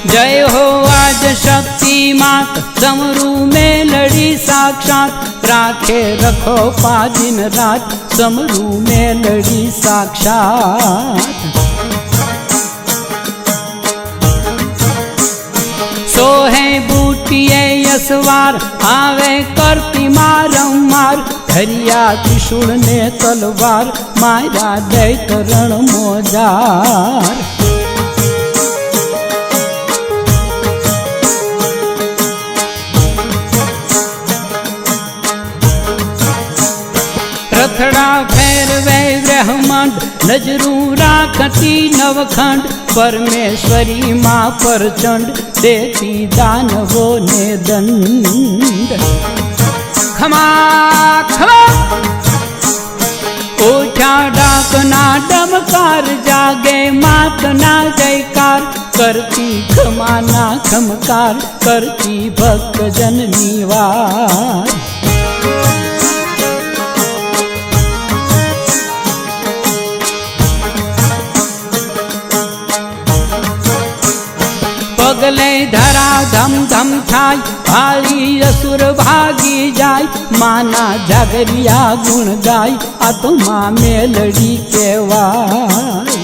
जय हो आज शक्ति मात डमरू मेलड़ी साक्षात राखे रखो पा दिन रात डमरू मेलड़ी साक्षात। सोहे बूटिये यसवार आवे करती मारंमार धरिया त्रिशूल ने तलवार मारा दैत रण मोजार। रथड़ा फेरवे ब्रह्मांड नजरू राखती नवखंड परमेश्वरी माँ प्रचंड देती दानवों ने दंड। खमा खमा उठा डाकना डमकार जागे मात ना जयकार करती खमा ना खमकार करती भक्त जन निवार। पगले धरा धम धम थाय भाली असुर भागी जाय माना जागरिया गुण गाय आत्मा मेलड़ी केवाय।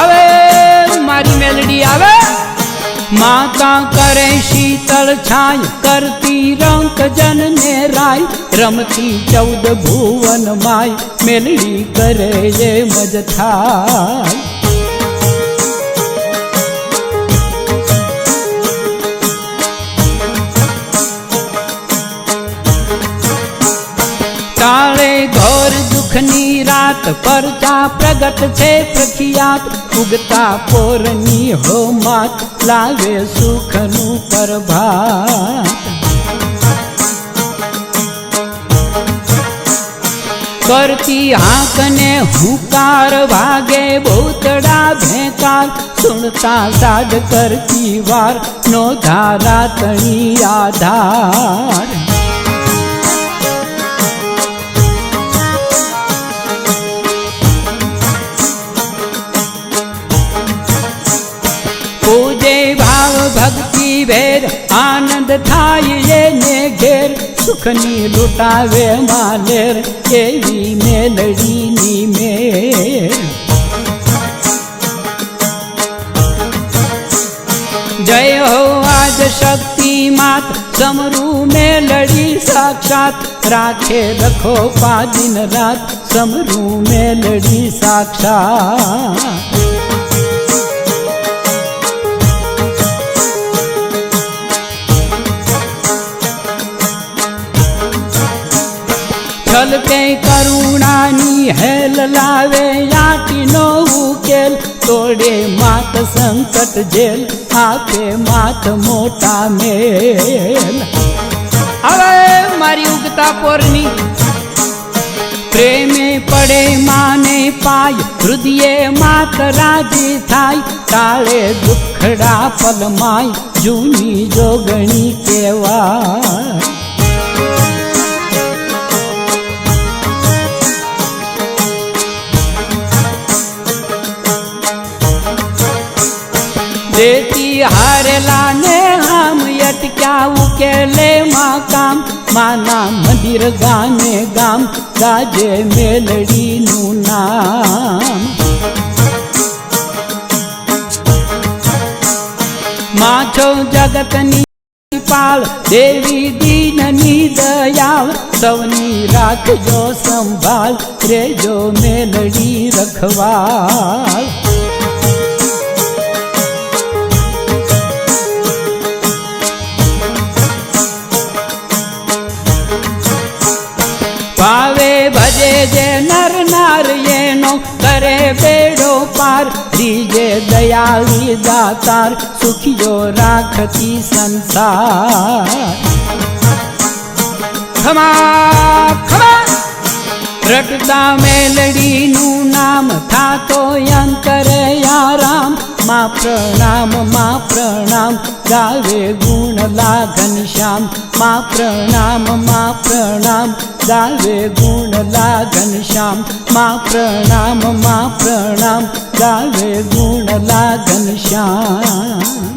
आवे मारी मेलड़ी आवे माता करे शीतल छाय करती रंक जन ने राय रमती 14 भुवन माय मेलड़ी करे ये मज थाय। काले घोर दुखनी रात परचा प्रगट छे प्रख्यात उगता पोरनी हो मात लावे सुखनु प्रभात। करती हाकने हुकार भागे भूतड़ा भेकार सुनता साध करती वार नो धारा तणी आधार। पूजे भाव भक्ति भेद आनंद थाय ये ने घेर सुखनी लुटावे मालेर एवी मेलड़ी नी मेर। जय हो आज शक्ति मात डमरू मेलड़ी साक्षात राखे रखो पा दिन रात डमरू मेलड़ी साक्षात। छल के करुणानी हेल लावे याटी नो उकेल तोड़े मात संकट जेल आपे मात मोटा मेल। अरे मारी उगता पोरनी प्रेमे पड़े माने पाय हृदय मात राजी थाय टाळे दुखड़ा पलमाय जूनी जोगणी केवाय। देती हारेला ने हम यटक्या उकेले माँ काम माना मंदिर गाने गाम गाजे मेलड़ी नु नाम। माछो जगतनी पाल देवी दीननी दयाल सवनी राखजो संभाल रेजो मेलड़ी रखवाल। पावे भजे जे नर नार येनो करे बेड़ो पार दीजे दयाली दातार सुखियो राखती संसार। खमा खमा रटता मेलड़ी नु नाम था तो अंतरे आराम माँ प्रणाम गावे गुण लागन श्याम माँ प्रणाम गावे गुण लागन श्याम माँ प्रणाम ગાવે ગુણ લાગન શ્યામ.